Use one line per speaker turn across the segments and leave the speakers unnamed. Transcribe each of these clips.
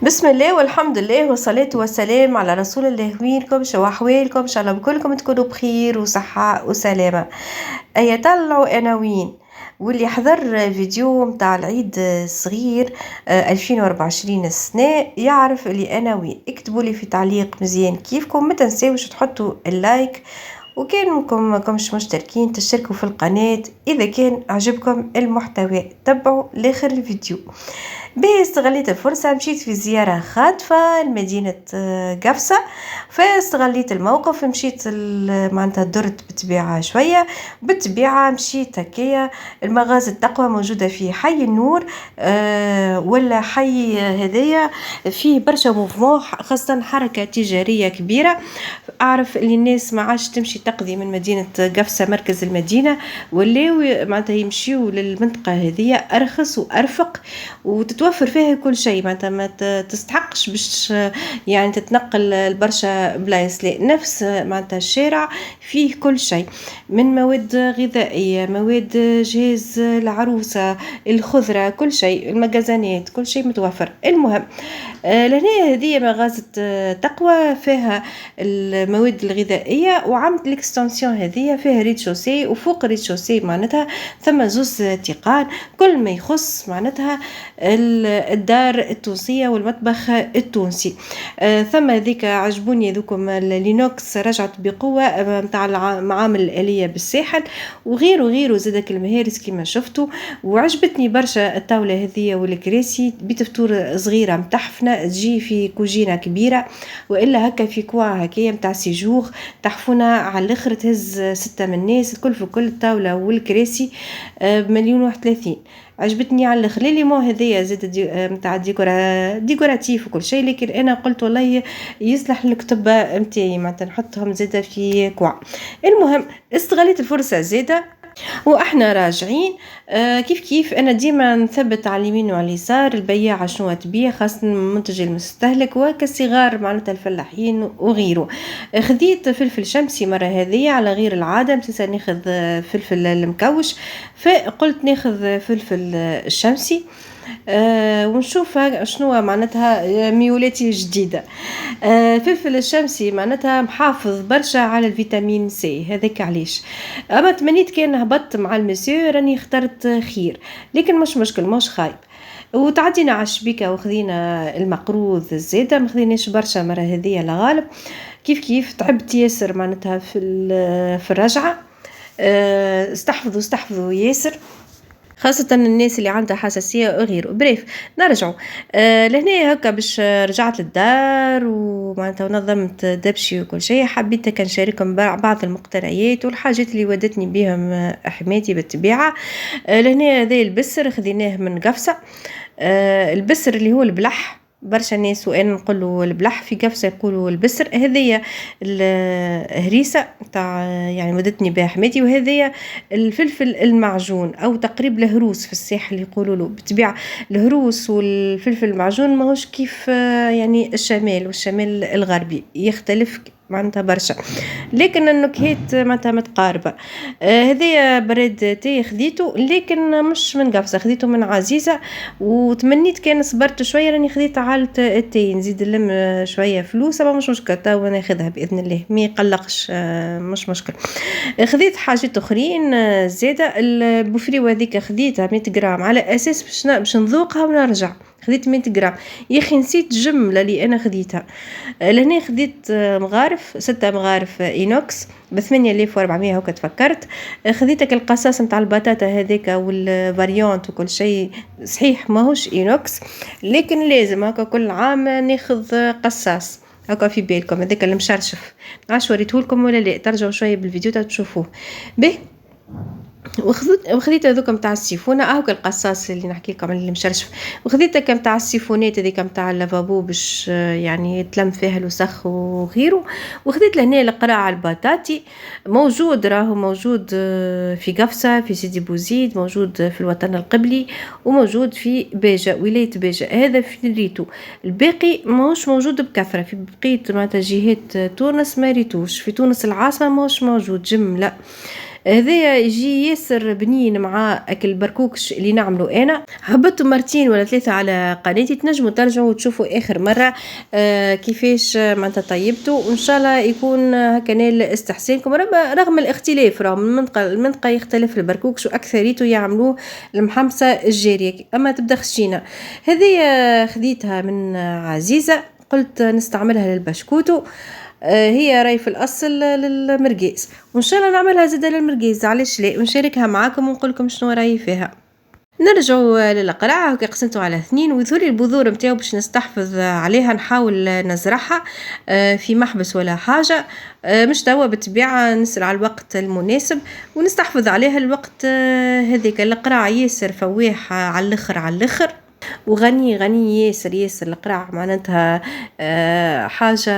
بسم الله والحمد لله والصلاة والسلام على رسول الله. وينكم؟ شو أحوالكم؟ إن شاء الله بكلكم تكونوا بخير وصحة وسلامة. طلعوا عناوين واللي حضر فيديو متاع العيد الصغير 2024 السنة يعرف اللي عناوين. اكتبوا لي في تعليق مزيان كيفكم، ما تنساوش تحطوا اللايك، وكان مش مشتركين تشتركوا في القناة إذا كان عجبكم المحتوى. تبعوا لآخر الفيديو. به استغليت الفرصة، مشيت في زيارة خاطفة لمدينة قفصة، فاستغليت الموقف مشيت معناتها درت بالطبيعة شوية. بالطبيعة مشيت هكايا المغازي التقوى موجودة في حي النور، ولا حي هدايا فيه برشا موفمون، خاصة حركة تجارية كبيرة. أعرف اللي الناس ما عادش تمشي تقضي من مدينة قفصة مركز المدينة، ولاو معناتها يمشيو للمنطقة هذه أرخص وأرفق وتتوفر فيها كل شيء. معناتها ما تستحقش باش يعني تتنقل البرشا بلايص، لا نفس معناتها الشارع فيه كل شيء من مواد غذائية، مواد جهاز العروسة، الخضرة، كل شيء، المجازانات، كل شيء متوفر. المهم لهنا هذه مغازة تقوى فيها المواد الغذائية، وعملت الاكستنسيون هذه فيها ريد شوسي، وفوق ريد شوسي معناتها ثم زوز تيقان كل ما يخص معناتها الدار التونسية والمطبخ التونسي. ثم ذيك عجبوني ذوكم اللينوكس، رجعت بقوة متاع المعامل الآلية بالساحل وغيره زادك المهارس كما شفتوا. وعجبتني برشا الطاولة هذه والكراسي بتفتور صغيرة متحفنة تجي في كوجينة كبيرة، وإلا هكا في كوا هكايا متاع سيجور تحفونة على الاخر تهز 6 من الناس. الكل في كل الطاولة والكراسي ب1,30,000. عجبتني على الاخر. لي مو هذيا زاد متاع ديكوراتيف وكل شيء، لكن انا قلت والله يصلح الكتب نتاعي معناتها نحطهم زاده في كوع. المهم استغليت الفرصه زاده واحنا راجعين. كيف انا ديما نثبت على اليمين وعلى اليسار البياعه شنو تبيع، خاصه منتج المستهلك وكالصغار معناتها الفلاحين وغيره. خديت فلفل شمسي مره هذه على غير العاده، مسيت ناخذ فلفل المكوش، فقلت ناخذ فلفل الشمسي ونشوف شنو معناتها ميولاتي جديدة. فلفل الشمسي معناتها محافظ برشا على الفيتامين سي، هذاك علاش. اما تمنيت كان هبطت مع المسيو راني اخترت خير، لكن مش مشكل، مش خايب. وتعدينا على الشبيكة وخذينا المقروض الزادة، ما خذيناش برشا مرة هذية لغالب. كيف تعبت ياسر معناتها في الرجعة. استحفظوا ياسر، خاصة الناس اللي عندها حساسية وغيره. بريف نرجعوا لهنا هكا باش رجعت للدار ومعناتها نظمت دبشي وكل شيء. حبيت كان نشارككم بعض المقتنيات والحاجات اللي ودتني بهم حماتي بالطبيعة. لهنا هذا البسر خذيناه من قفصة. البسر اللي هو البلح، برشا ناس وانا نقولوا البلح، في قفصة يقولوا البسر. هذيا الهريسة تاع يعني ودتني بها حماتي، وهذيا الفلفل المعجون او تقريب الهروس في الساحل يقولوا له. بالطبيعة الهروس والفلفل المعجون ماهوش كيف يعني والشمال الغربي يختلف معناتها برشا، لكن النكهات معناتها متقاربة. هذايا براد تي خديته، لكن مش من قفصة، خديته من عزيزة. وتمنيت كان صبرت شوية راني خديت عالة التي نزيد نلم شوية فلوس، اما مش مشكل تو ناخذها باذن الله، ما يقلقش، مش مشكل. خديت حاجات اخرين زاده. البوفري هذيك خديتها 100 غرام على اساس باش نذوقها ونرجع. خديت 100 غرام يا اخي، نسيت جمله اللي انا خديتها. لهنا خديت مغارف 6 مغارف اينوكس ب8400 هكا تفكرت. خديتك القصاص نتاع البطاطا هذيك والفاريونت وكل شيء، صحيح ماهوش اينوكس، لكن لازم هكا كل عام ناخذ قصاص هكا في بالكم. هذاك المشرشف عاش وريتهولكم ولا لا؟ ترجعوا شويه بالفيديو تشوفوه به. وخذيت هذوك نتاع السيفونه، هاك القصاص اللي نحكي لكم اللي مشرشف. وخذيت كم تاع السيفونات هذيك نتاع اللافابو باش يعني تلم فيها الوسخ وغيره. وخذيت لهنا القراع البطاطي، موجود راهو موجود في قفصة، في سيدي بوزيد، موجود في الوطن القبلي، وموجود في باجة ولاية باجة. هذا في ريتو، الباقي ماهوش موجود بكثرة في بقية معناتها جهات تونس، ما ريتوش في تونس العاصمة ماهوش موجود جملة. هذايا يجي ياسر بنين مع أكل البركوكش اللي نعملو أنا. هبطته مرتين ولا 3 على قناتي، تنجموا ترجعوا وتشوفوا آخر مرة كيفاش معناتها طيبته، وإن شاء الله يكون هكا نال استحسانكم. رغم الاختلاف، راهو من منطقة لمنطقة يختلف البركوكش، وأكثريته يعملوه المحمصة الجارية أما تبدا خشينة. هذه خذيتها من عزيزة، قلت نستعملها للبشكوتو. هي راي في الأصل للمرقيز، وإن شاء الله نعملها زادة للمرقيز، علاش لا، ونشاركها معاكم ونقول لكم شنو رايي فيها. نرجعوا للقرعة، هكا قسمته على 2 ويظهرلي البذور نتاعو باش نستحفظ عليها، نحاول نزرعها في محبس ولا حاجة، مش توا بالطبيعة، نسرع الوقت المناسب ونستحفظ عليها الوقت هذيك. القرعة ياسر فواح على الاخر على الاخر، وغني غني ياسر ياسر. القرع معناتها حاجة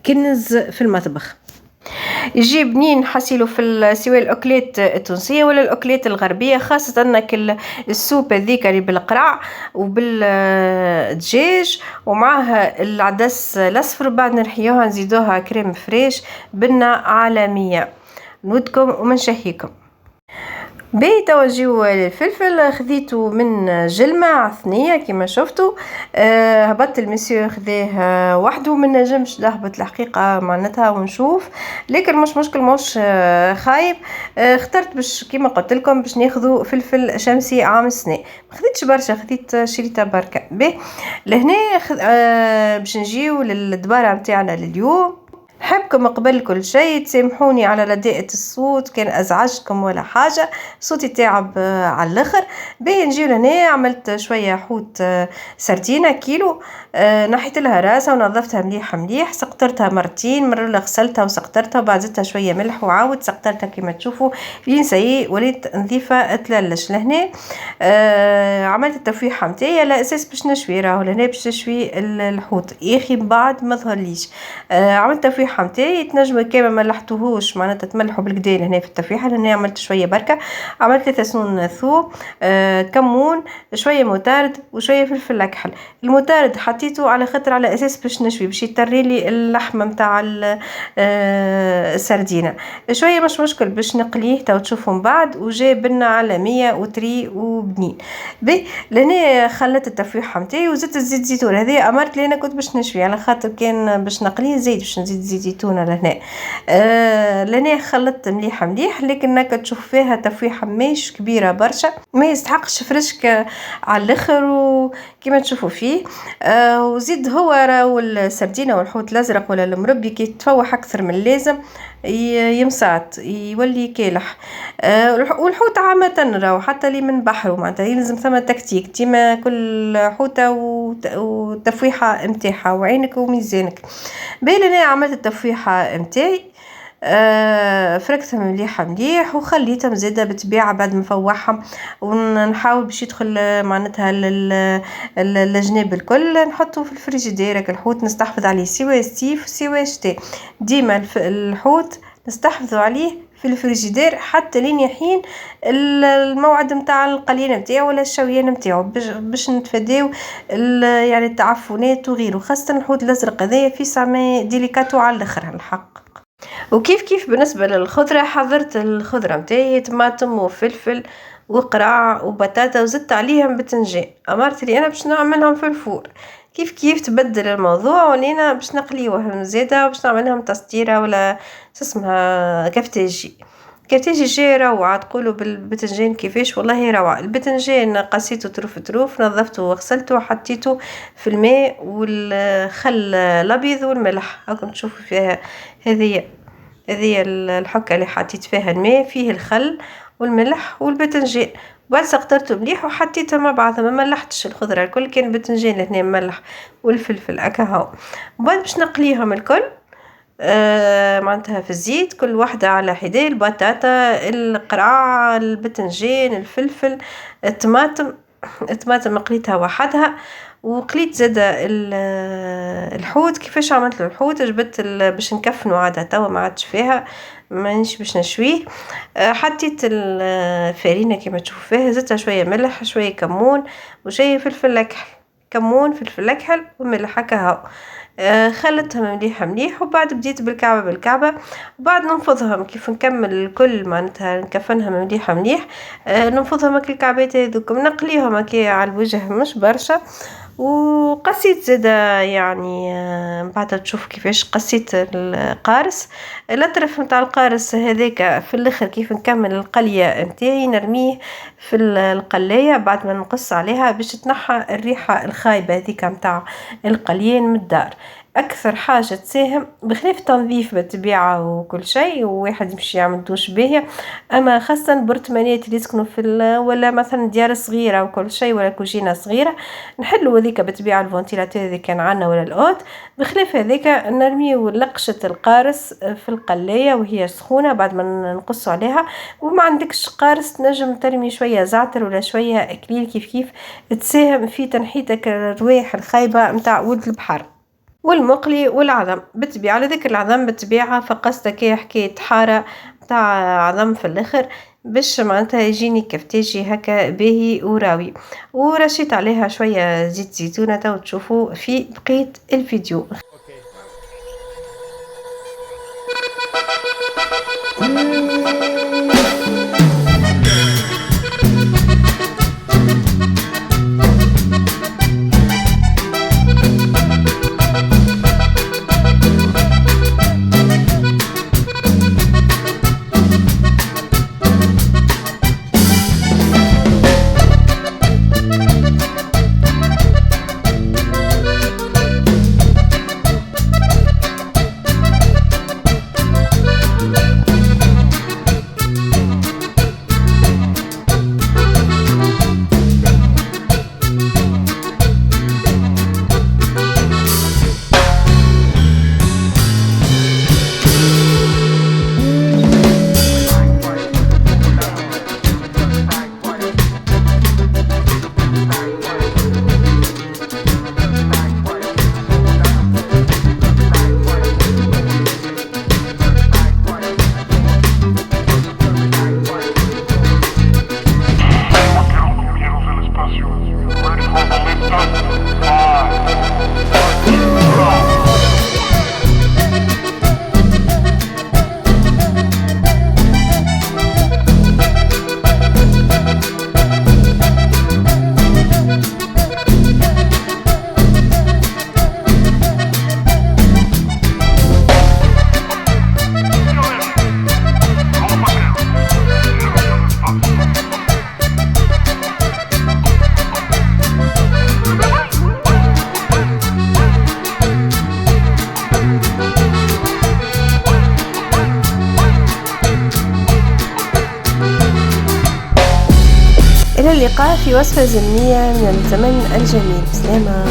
كنز في المطبخ. يجي بنين حسيلو في سواء الاكلات التونسيه ولا الاكلات الغربيه، خاصه انك السوب هذيك اللي بالقرع وبالدجاج ومعها العدس الاصفر، بعد نرحيوها نزيدوها كريم فريش بنه عالميه. نودكم ومن شهيكم. باهي توا نجيو للفلفل، خذيته من جلمة عثنية كما شفتوا. هبط المسيو خذاه وحده، من نجمش نهبط الحقيقة معناتها ونشوف، لكن مش مشكل، مش خايب. اخترت باش كما قلت لكم باش ناخذوا فلفل شمسي عام السنة، ما خذيتش برشا، خذيت شريطة بركة. باهي لهنا باش نجيو للدبارة نتاعنا لليوم. نحبكم قبل كل شيء تسامحوني على رداءة الصوت كان أزعجتكم ولا حاجة، صوتي تعب على الآخر. باهي نجيو لهنا، عملت شوية حوت سردينة كيلو، نحيت لها راسها ونظفتها مليح مليح، سقطرتها مرتين، مرة غسلتها وسقطرتها وبعد زدتها شوية ملح وعاود سقطرتها كما تشوفوا لين سي وليت نظيفة تللش. لهنا عملت التفويحة متاعي على أساس باش نشوي، راهو لهنا باش نشوي الحوت ياخي بعد ما ظهرليش. عملت تفويحة متاعي، تنجموا كما ما لحتوهوش معناتها تملحوا بالكدا هنا في التفويحة، لهنا عملت شوية بركة، عملت 3 سنون ثوم، كمون، شوية متارد وشوية فلفل أكحل. المتارد حطيته على خاطر على أساس باش نشوي باش يطري لي اللحمة متاع السردينة، شوية مش مشكل باش نقليه تو تشوفوا من بعد، وجاي بنا على 100 وتري وبنين. بي لهنا خلت التفويحة متاعي وزدت الزيت زيتون، هذه أمرت لي أنا كنت باش نشوي على خاطر كان باش نقليه زيت باش نزيد زيت زيتون لهنا. لهنا خلطت مليح مليح، لكن هكا تشوف فيها تفويحة ماهيش كبيرة برشا، ما يستحقش فرشك على الاخر وكما تشوفوا فيه. وزيد هو راهو السردينة والحوت الازرق ولا المربي كي تفوح اكثر من اللازم يمسات يولي كالح. والحوت عامة راهو حتى اللي من بحر معناتها يلزم ثم تكتيك ديما كل حوتة وتفويحة متاعها وعينك وميزانك. باين انا عملت التفويحة متاعي، فركتها مليحة مليح وخليتها مزيدة بالطبيعة بعد ما نفوحهم، ونحاول باش يدخل معناتها الجناب الكل نحطه في الفريجيدير. الحوت نستحفظ عليه سوا ستيف سوا شتاء، ديما الحوت نستحفظوا عليه في الفريجيدير حتى لين يحين الموعد نتاع القليان نتاعو ولا الشويان نتاعو، باش نتفاداو يعني التعفنات وغيره، خاصة الحوت الازرق هذايا في سامي ديليكاتو على الاخر الحق. وكيف كيف بالنسبة للخضرة، حضرت الخضرة متاعي طماطم وفلفل وقراع وبطاطا وزدت عليهم باذنجان، امرت لي انا باش نعملهم في الفور. كيف كيف تبدل الموضوع ولينا باش نقليوهم زيادة وباش نعملهم تسطيرة ولا اسمها كفتاجي. كفتاجي جاي روعة، تقولوا بالباذنجان كيفاش، والله روعة. الباذنجان قصيته طروف طروف، نظفته وغسلته وحطيته في الماء والخل الابيض والملح، هاكم تشوفوا فيها. هذه الحكة اللي حطيت فيها الماء فيه الخل والملح والباذنجان، بعد سقطرته مليح وحطيتها مع بعضها، ما ملحتش الخضره الكل، كان الباذنجان لهنا مملح والفلفل هكا هاو. بعد باش نقليهم الكل معناتها في الزيت، كل واحدة على حدة، البطاطا القرع الباذنجان الفلفل الطماطم قليتها وحدها، وقليت زادة الحوت. كيفاش عملت له الحوت، جبت باش نكفنه عادها توا ما عادش فيها مانيش باش نشويه. حطيت الفارينة كما تشوفوا فيها، زدتها شوية ملح شوية كمون وشوية فلفل أكحل، كمون فلفل أكحل وملح هكا. خلطتهم مليح مليح وبعد بديت بالكعبة بالكعبة، وبعد ننفضهم كيف نكمل الكل معناتها نكفنهم مليح مليح. ننفضهم هاك الكعبات هذوكم نقليهم هكا على الوجه مش برشا، وقصيت زادا يعني من بعد تشوف كيفاش قصيت القارص. الاطرف نتاع القارص هذاك في الاخر كيف نكمل القليه نتاعي نرميه في القلايه بعد ما نقص عليها باش تنحى الريحه الخايبه هذيك نتاع القليان من الدار. اكثر حاجه تساهم بخلاف تنظيف بالطبيعه وكل شيء وواحد يمشي يعمل دوش باهيه، اما خاصه برطمانات اللي يسكنوا في ولا مثلا ديار صغيره وكل شيء ولا كوجينه صغيره نحلوا هذيك بالطبيعه الفونتيلاتور اذا كان عندنا ولا الاوت. بخلاف هذاك نرميو لقشة القارص في القلاية وهي سخونة بعد ما نقصوا عليها، وما عندكش قارص تنجم ترمي شوية زعتر ولا شوية اكليل كيف كيف تساهم في تنحيتك الروايح الخايبة متاع ولد البحر. والمقلي والعظم بالطبيعة لذلك العظم بالطبيعة فقصت كي حكاية حارة متاع عظم في الاخر باش معناتها يجيني كفتاجي هكا باهي وراوي، ورشيت عليها شوية زيت زيتونة تو تشوفوا في بقية الفيديو. إلى اللقاء في وصفة زمنية من الزمن الجميل. سلامة.